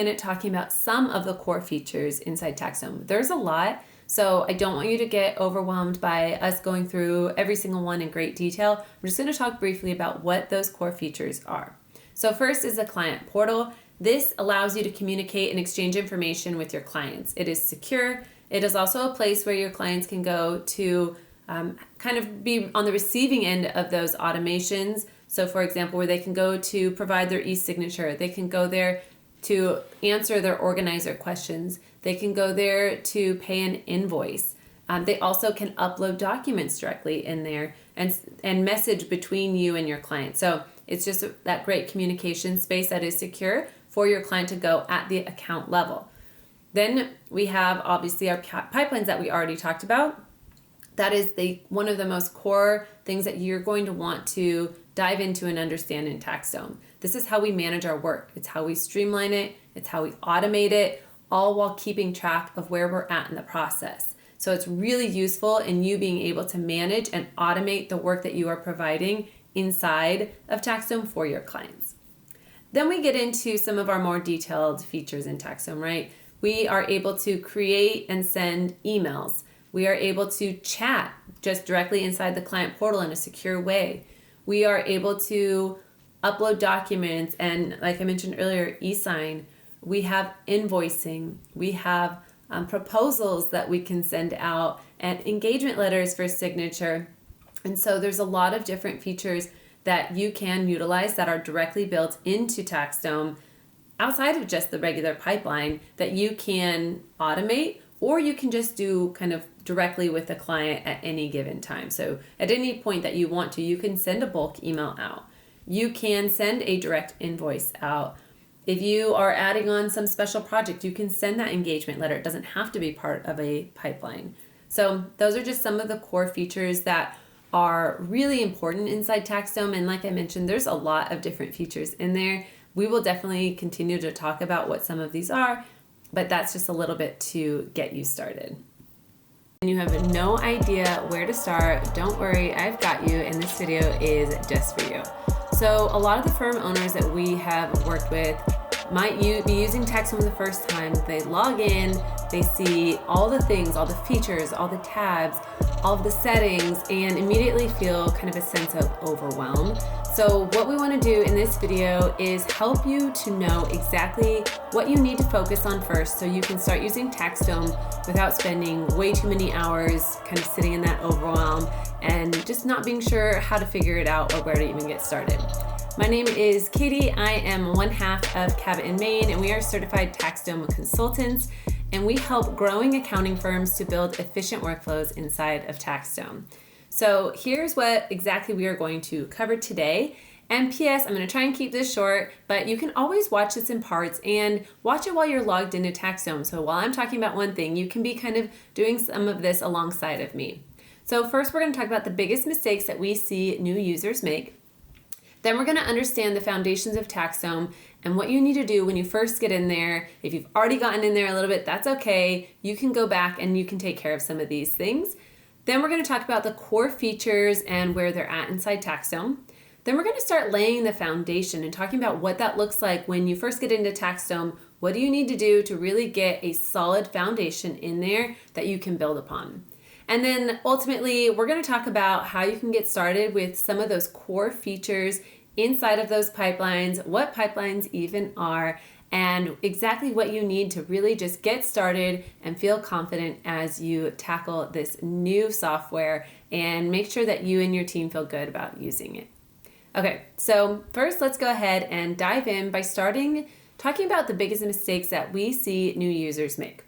minute talking about some of the core features inside TaxDome. There's a lot, so I don't want you to get overwhelmed by us going through every single one in great detail. I'm just going to talk briefly about what those core features are. So first is the client portal. This allows you to communicate and exchange information with your clients. It is secure. It is also a place where your clients can go to kind of be on the receiving end of those automations. So for example, where they can go to provide their e-signature, they can go there to answer their organizer questions. They can go there to pay an invoice. They also can upload documents directly in there and message between you and your client. So it's just that great communication space that is secure for your client to go at the account level. Then we have obviously our pipelines that we already talked about. That is one of the most core things that you're going to want to dive into and understand in TaxDome. This is how we manage our work. It's how we streamline it. It's how we automate it, all while keeping track of where we're at in the process. So it's really useful in you being able to manage and automate the work that you are providing inside of TaxDome for your clients. Then we get into some of our more detailed features in TaxDome, right? We are able to create and send emails. We are able to chat just directly inside the client portal in a secure way. We are able to upload documents and, like I mentioned earlier, e-sign. We have invoicing. We have proposals that we can send out and engagement letters for signature. And so there's a lot of different features that you can utilize that are directly built into TaxDome outside of just the regular pipeline that you can automate, or you can just do kind of directly with the client at any given time. So at any point that you want to, you can send a bulk email out. You can send a direct invoice out. If you are adding on some special project, you can send that engagement letter. It doesn't have to be part of a pipeline. So those are just some of the core features that are really important inside TaxDome. And like I mentioned, there's a lot of different features in there. We will definitely continue to talk about what some of these are, but that's just a little bit to get you started. And you have no idea where to start, don't worry, I've got you, and this video is just for you. So a lot of the firm owners that we have worked with might be using TaxDome the first time. They log in, they see all the things, all the features, all the tabs, all of the settings, and immediately feel kind of a sense of overwhelm. So what we want to do in this video is help you to know exactly what you need to focus on first so you can start using TaxDome without spending way too many hours kind of sitting in that overwhelm and just not being sure how to figure it out or where to even get started. My name is Katie. I am one half of Cabot Main, and we are certified TaxDome consultants, and we help growing accounting firms to build efficient workflows inside of TaxDome. So here's what exactly we are going to cover today. And P.S., I'm going to try and keep this short, but you can always watch this in parts and watch it while you're logged into TaxDome. So while I'm talking about one thing, you can be kind of doing some of this alongside of me. So first, we're going to talk about the biggest mistakes that we see new users make. Then we're going to understand the foundations of TaxDome and what you need to do when you first get in there. If you've already gotten in there a little bit, that's okay. You can go back and you can take care of some of these things. Then we're going to talk about the core features and where they're at inside TaxDome. Then we're going to start laying the foundation and talking about what that looks like when you first get into TaxDome. What do you need to do to really get a solid foundation in there that you can build upon? And then ultimately, we're going to talk about how you can get started with some of those core features inside of those pipelines, what pipelines even are, and exactly what you need to really just get started and feel confident as you tackle this new software and make sure that you and your team feel good about using it. Okay, so first let's go ahead and dive in by talking about the biggest mistakes that we see new users make.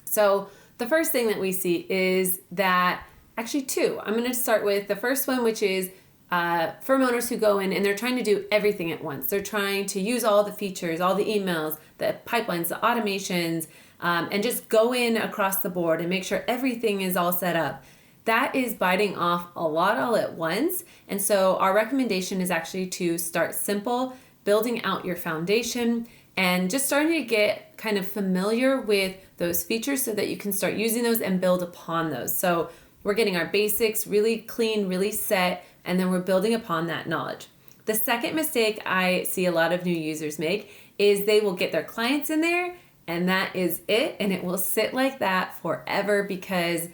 So the first thing that we see is that, actually two. I'm going to start with the first one, which is firm owners who go in and they're trying to do everything at once. They're trying to use all the features, all the emails, the pipelines, the automations, and just go in across the board and make sure everything is all set up. That is biting off a lot all at once. And so our recommendation is actually to start simple, building out your foundation, and just starting to get kind of familiar with those features so that you can start using those and build upon those. So we're getting our basics really clean, really set, and then we're building upon that knowledge. The second mistake I see a lot of new users make is they will get their clients in there and that is it. And it will sit like that forever because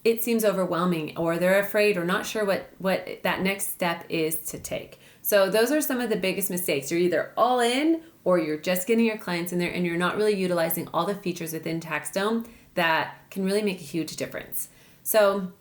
it seems overwhelming or they're afraid or not sure what that next step is to take. So those are some of the biggest mistakes. You're either all in or you're just getting your clients in there and you're not really utilizing all the features within TaxDome that can really make a huge difference. So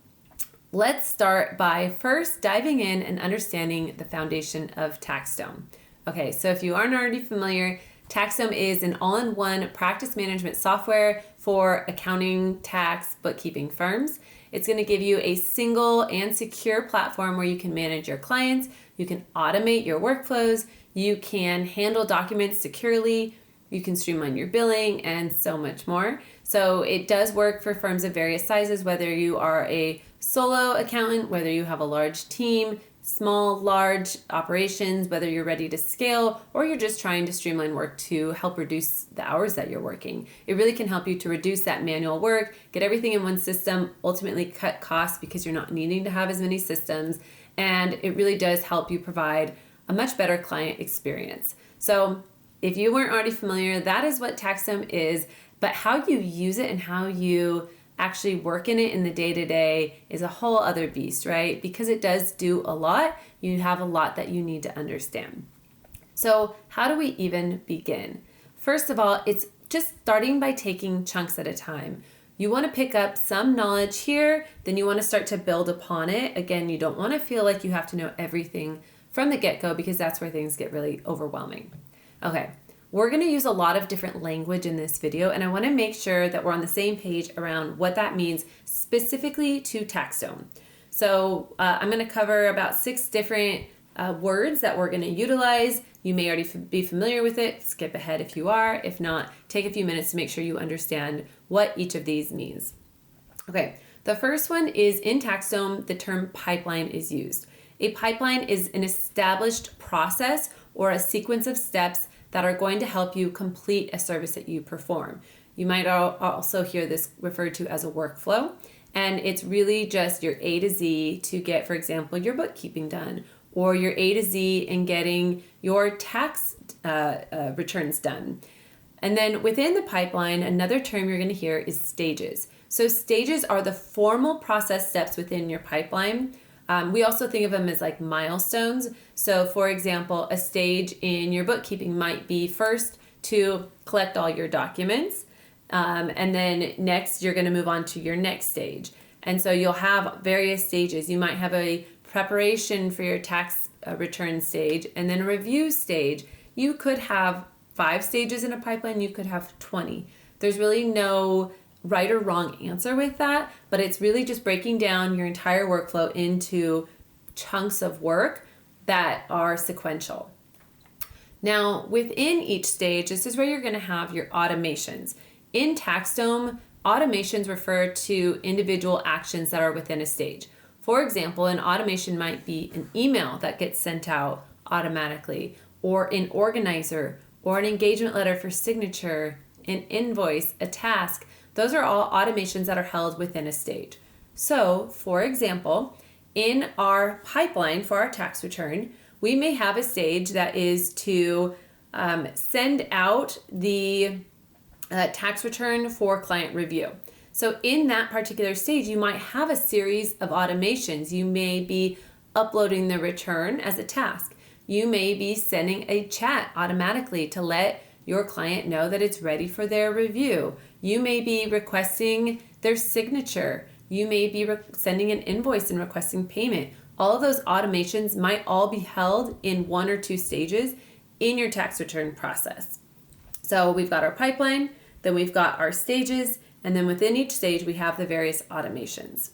let's start by first diving in and understanding the foundation of TaxDome. Okay, so if you aren't already familiar, TaxDome is an all-in-one practice management software for accounting, tax, bookkeeping firms. It's going to give you a single and secure platform where you can manage your clients, you can automate your workflows, you can handle documents securely, you can streamline your billing, and so much more. So it does work for firms of various sizes, whether you are a solo accountant, whether you have a large team, small, large operations, whether you're ready to scale or you're just trying to streamline work to help reduce the hours that you're working. It really can help you to reduce that manual work, get everything in one system, ultimately cut costs because you're not needing to have as many systems, and it really does help you provide a much better client experience. So if you weren't already familiar, that is what TaxDome is, but how you use it and how you actually work in it in the day-to-day is a whole other beast, right? Because it does do a lot. You have a lot that you need to understand. So how do we even begin? First of all, it's just starting by taking chunks at a time. You want to pick up some knowledge here, then you want to start to build upon it. Again, you don't want to feel like you have to know everything from the get-go because that's where things get really overwhelming. Okay. We're going to use a lot of different language in this video, and I want to make sure that we're on the same page around what that means specifically to TaxDome. So I'm going to cover about 6 different words that we're going to utilize. You may already be familiar with it. Skip ahead if you are. If not, take a few minutes to make sure you understand what each of these means. Okay, the first one is in TaxDome, the term pipeline is used. A pipeline is an established process or a sequence of steps that are going to help you complete a service that you perform. You might also hear this referred to as a workflow, and it's really just your A to Z to get, for example, your bookkeeping done, or your A to Z in getting your tax returns done. And then within the pipeline, another term you're going to hear is stages. So stages are the formal process steps within your pipeline. We also think of them as like milestones. So for example, a stage in your bookkeeping might be first to collect all your documents. And then next you're going to move on to your next stage. And so you'll have various stages. You might have a preparation for your tax return stage and then a review stage. You could have 5 stages in a pipeline. You could have 20. There's really no right or wrong answer with that, but it's really just breaking down your entire workflow into chunks of work that are sequential. Now, within each stage, this is where you're going to have your automations. In TaxDome, automations refer to individual actions that are within a stage. For example, an automation might be an email that gets sent out automatically, or an organizer, or an engagement letter for signature, an invoice, a task. Those are all automations that are held within a stage. So, for example, in our pipeline for our tax return, we may have a stage that is to send out the tax return for client review. So in that particular stage, you might have a series of automations. You may be uploading the return as a task. You may be sending a chat automatically to let your client know that it's ready for their review. You may be requesting their signature. You may be sending an invoice and requesting payment. All of those automations might all be held in 1 or 2 stages in your tax return process. So we've got our pipeline, then we've got our stages, and then within each stage we have the various automations.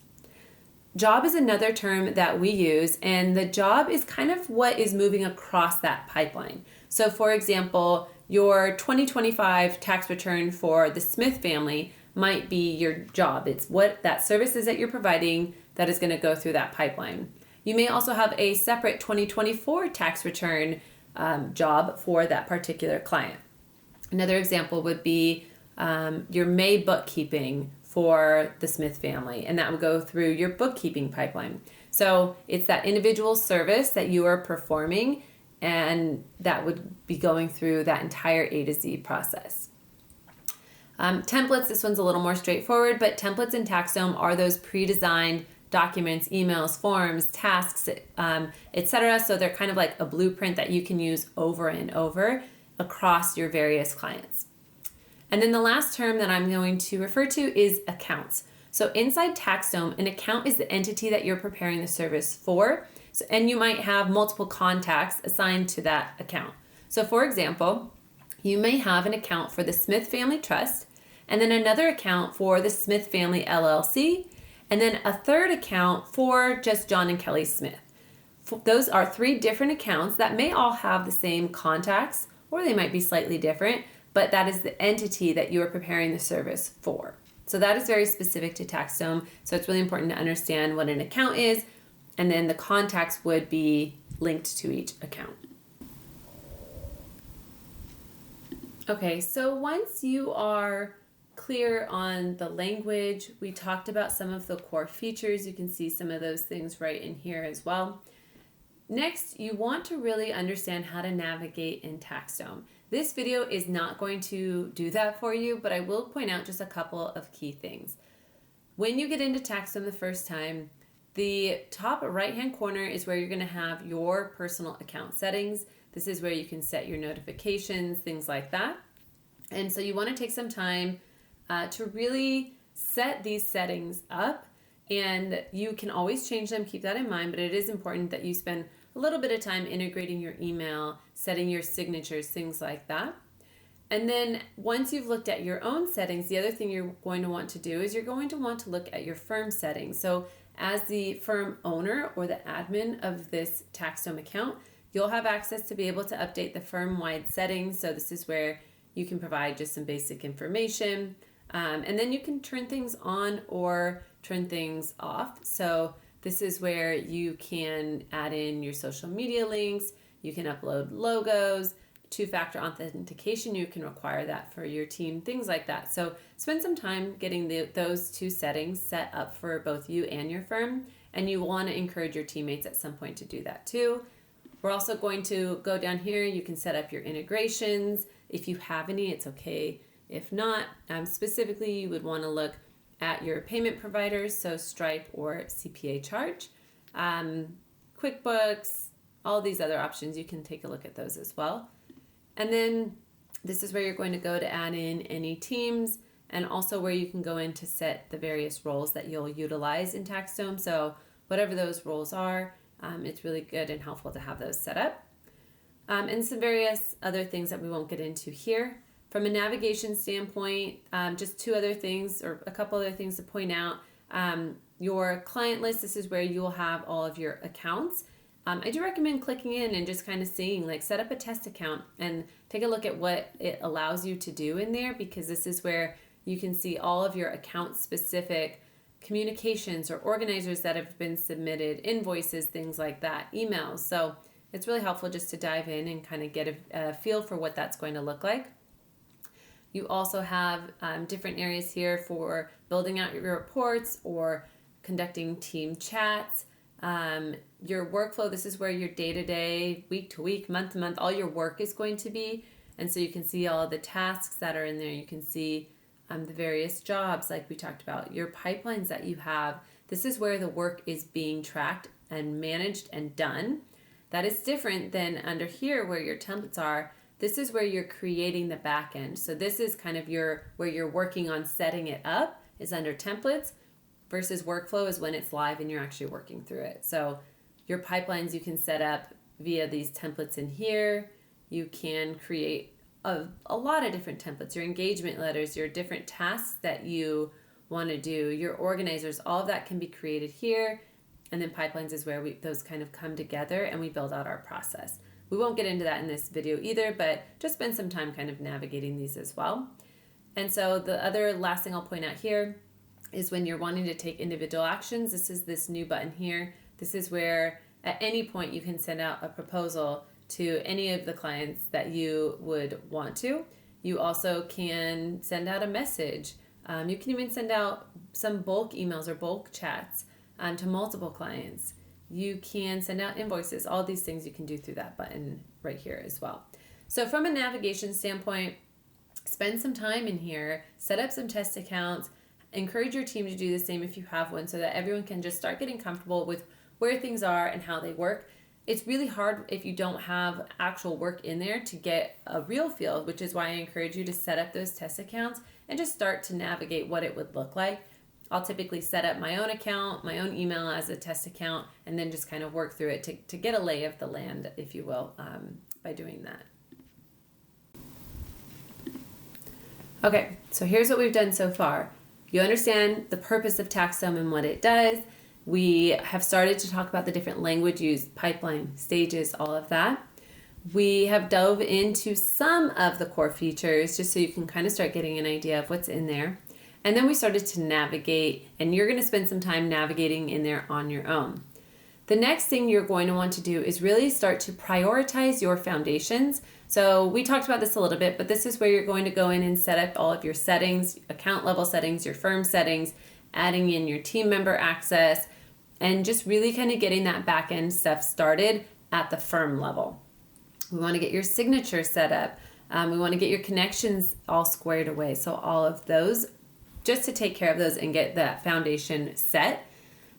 Job is another term that we use, and the job is kind of what is moving across that pipeline. So for example, your 2025 tax return for the Smith family might be your job. It's what that service is that you're providing that is going to go through that pipeline. You may also have a separate 2024 tax return job for that particular client. Another example would be your May bookkeeping for the Smith family, and that would go through your bookkeeping pipeline. So it's that individual service that you are performing and that would be going through that entire A to Z process. Templates, this one's a little more straightforward, but templates in TaxDome are those pre-designed documents, emails, forms, tasks, etc. So they're kind of like a blueprint that you can use over and over across your various clients. And then the last term that I'm going to refer to is accounts. So inside TaxDome, an account is the entity that you're preparing the service for. So, and you might have multiple contacts assigned to that account. So for example, you may have an account for the Smith Family Trust, and then another account for the Smith Family LLC, and then a third account for just John and Kelly Smith. Those are 3 different accounts that may all have the same contacts, or they might be slightly different, but that is the entity that you are preparing the service for. So that is very specific to TaxDome. So it's really important to understand what an account is, and then the contacts would be linked to each account. Okay, so once you are clear on the language, we talked about some of the core features. You can see some of those things right in here as well. Next, you want to really understand how to navigate in TaxDome. This video is not going to do that for you, but I will point out just a couple of key things. When you get into TaxDome the first time, the top right-hand corner is where you're going to have your personal account settings. This is where you can set your notifications, things like that. And so you want to take some time to really set these settings up, and you can always change them, keep that in mind, but it is important that you spend a little bit of time integrating your email, setting your signatures, things like that. And then once you've looked at your own settings, the other thing you're going to want to do is you're going to want to look at your firm settings. So as the firm owner or the admin of this TaxDome account, you'll have access to be able to update the firm-wide settings. So this is where you can provide just some basic information. And then you can turn things on or turn things off. So this is where you can add in your social media links, you can upload logos, 2-factor authentication, you can require that for your team, things like that. So spend some time getting those 2 settings set up for both you and your firm, and you want to encourage your teammates at some point to do that too. We're also going to go down here, you can set up your integrations. If you have any, it's okay. If not, specifically you would want to look at your payment providers, so Stripe or CPA Charge, QuickBooks, all these other options, you can take a look at those as well. And then this is where you're going to go to add in any teams, and also where you can go in to set the various roles that you'll utilize in TaxDome. So whatever those roles are, it's really good and helpful to have those set up. And some various other things that we won't get into here. From a navigation standpoint, just 2 other things or a couple other things to point out. Your client list, this is where you'll have all of your accounts. I do recommend clicking in and just kind of seeing, like, set up a test account and take a look at what it allows you to do in there, because this is where you can see all of your account specific communications or organizers that have been submitted, invoices, things like that, emails. So it's really helpful just to dive in and kind of get a feel for what that's going to look like. You also have different areas here for building out your reports or conducting team chats. Your workflow, this is where your day-to-day, week-to-week, month-to-month, all your work is going to be. And so you can see all of the tasks that are in there. You can see the various jobs like we talked about, your pipelines that you have. This is where the work is being tracked and managed and done. That is different than under here where your templates are. This is where you're creating the back end. So this is kind of where you're working on setting it up is under templates, versus workflow is when it's live and you're actually working through it. So your pipelines you can set up via these templates in here. You can create a lot of different templates, your engagement letters, your different tasks that you want to do, your organizers, all of that can be created here. And then pipelines is where those kind of come together and we build out our process. We won't get into that in this video either, but just spend some time kind of navigating these as well. And so the other last thing I'll point out here is when you're wanting to take individual actions, this is this new button here. This is where at any point you can send out a proposal to any of the clients that you would want to. You also can send out a message. You can even send out some bulk emails or bulk chats to multiple clients. You can send out invoices. All these things you can do through that button right here as well. So from a navigation standpoint, spend some time in here, set up some test accounts, encourage your team to do the same if you have one so that everyone can just start getting comfortable with where things are and how they work. It's really hard if you don't have actual work in there to get a real feel, which is why I encourage you to set up those test accounts and just start to navigate what it would look like. I'll typically set up my own account, my own email as a test account, and then just kind of work through it to get a lay of the land, if you will, by doing that. Okay, so here's what we've done so far. You understand the purpose of TaxDome and what it does. We have started to talk about the different language used, pipeline, stages, all of that. We have dove into some of the core features just so you can kind of start getting an idea of what's in there. And then we started to navigate, and you're going to spend some time navigating in there on your own. The next thing you're going to want to do is really start to prioritize your foundations. So we talked about this a little bit, but this is where you're going to go in and set up all of your settings, account level settings, your firm settings, adding in your team member access, and just really kind of getting that back end stuff started at the firm level. We want to get your signature set up. We want to get your connections all squared away. So all of those, just to take care of those and get that foundation set.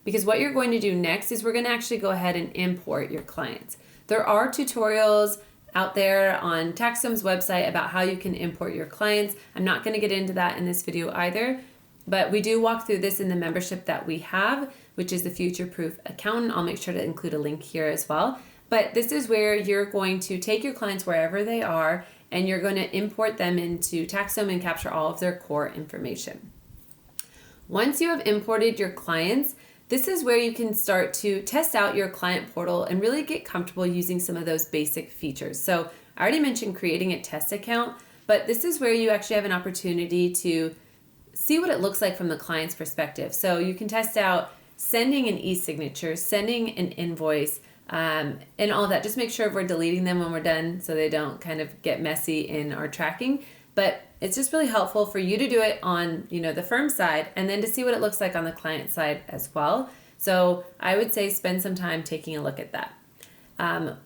Because what you're going to do next is we're going to actually go ahead and import your clients. There are tutorials out there on TaxDome's website about how you can import your clients. I'm not going to get into that in this video either, but we do walk through this in the membership that we have, which is the Future Proof Accountant. I'll make sure to include a link here as well. But this is where you're going to take your clients wherever they are, and you're going to import them into TaxDome and capture all of their core information. Once you have imported your clients, this is where you can start to test out your client portal and really get comfortable using some of those basic features. So I already mentioned creating a test account, but this is where you actually have an opportunity to see what it looks like from the client's perspective. So you can test out sending an e-signature, sending an invoice, and all of that. Just make sure we're deleting them when we're done so they don't kind of get messy in our tracking. But it's just really helpful for you to do it on, the firm side and then to see what it looks like on the client side as well. So I would say spend some time taking a look at that.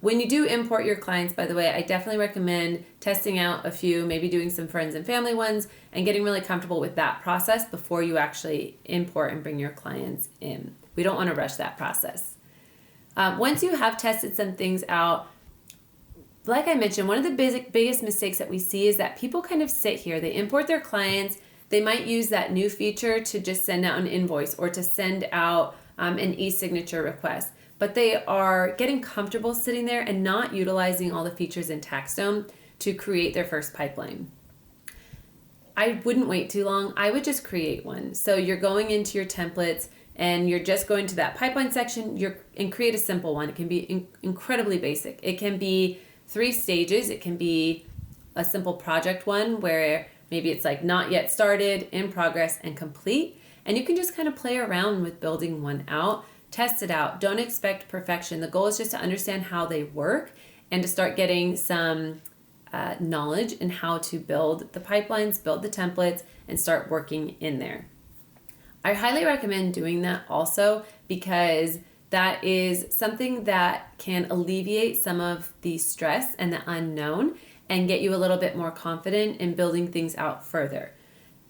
When you do import your clients, by the way, I definitely recommend testing out a few, maybe doing some friends and family ones and getting really comfortable with that process before you actually import and bring your clients in. We don't want to rush that process. Once you have tested some things out, like I mentioned, one of the biggest mistakes that we see is that people kind of sit here, they import their clients, they might use that new feature to just send out an invoice or to send out an e-signature request, but they are getting comfortable sitting there and not utilizing all the features in TaxDome to create their first pipeline. I wouldn't wait too long. I would just create one. So you're going into your templates and you're just going to that pipeline section and create a simple one. It can be incredibly basic. It can be 3 stages. It can be a simple project one where maybe it's like not yet started, in progress, and complete. And you can just kind of play around with building one out, test it out. Don't expect perfection. The goal is just to understand how they work and to start getting some knowledge in how to build the pipelines, build the templates, and start working in there. I highly recommend doing that also because that is something that can alleviate some of the stress and the unknown and get you a little bit more confident in building things out further.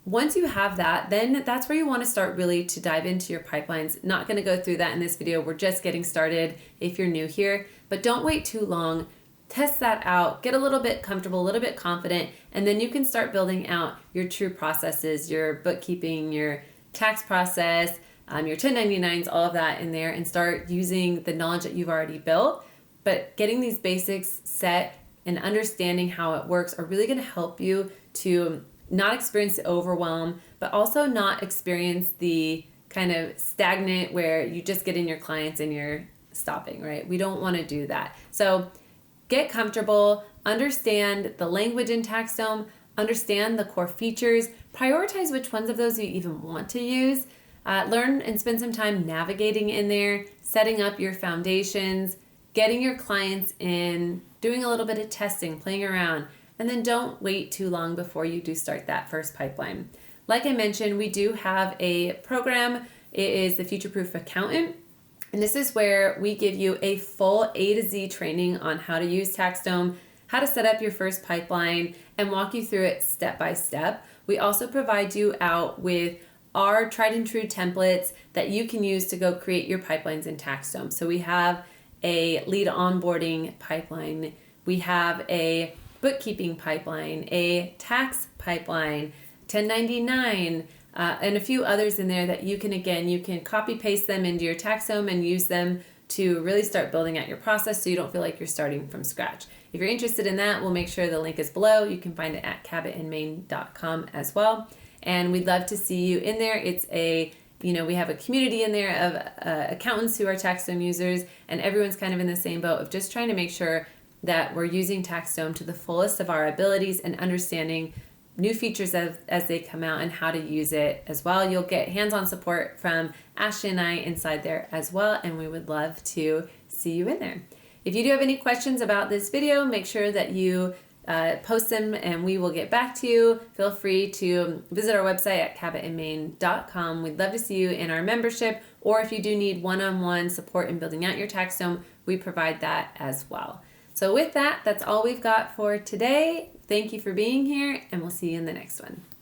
Once you have that, then that's where you want to start really to dive into your pipelines. Not going to go through that in this video. We're just getting started if you're new here, but don't wait too long. Test that out, get a little bit comfortable, a little bit confident, and then you can start building out your true processes, your bookkeeping, your tax process, your 1099s, all of that in there, and start using the knowledge that you've already built. But getting these basics set and understanding how it works are really going to help you to not experience the overwhelm, but also not experience the kind of stagnant where you just get in your clients and you're stopping, right? We don't want to do that. So get comfortable, understand the language in TaxDome, understand the core features, prioritize which ones of those you even want to use. Learn and spend some time navigating in there, setting up your foundations, getting your clients in, doing a little bit of testing, playing around, and then don't wait too long before you do start that first pipeline. Like I mentioned, we do have a program. It is the Future Proof Accountant. And this is where we give you a full A to Z training on how to use TaxDome, how to set up your first pipeline, and walk you through it step by step. We also provide you out with our tried and true templates that you can use to go create your pipelines in TaxDome. So we have a lead onboarding pipeline, we have a bookkeeping pipeline, a tax pipeline, 1099, and a few others in there that you can copy paste them into your TaxDome and use them to really start building out your process so you don't feel like you're starting from scratch. If you're interested in that, we'll make sure the link is below. You can find it at cabotmain.com as well. And we'd love to see you in there. It's we have a community in there of accountants who are TaxDome users, and everyone's kind of in the same boat of just trying to make sure that we're using TaxDome to the fullest of our abilities and understanding new features as they come out and how to use it as well. You'll get hands-on support from Ashley and I inside there as well, and we would love to see you in there. If you do have any questions about this video, make sure that you post them and we will get back to you. Feel free to visit our website at cabotmain.com. We'd love to see you in our membership, or if you do need one-on-one support in building out your TaxDome, we provide that as well. So with that, that's all we've got for today. Thank you for being here, and we'll see you in the next one.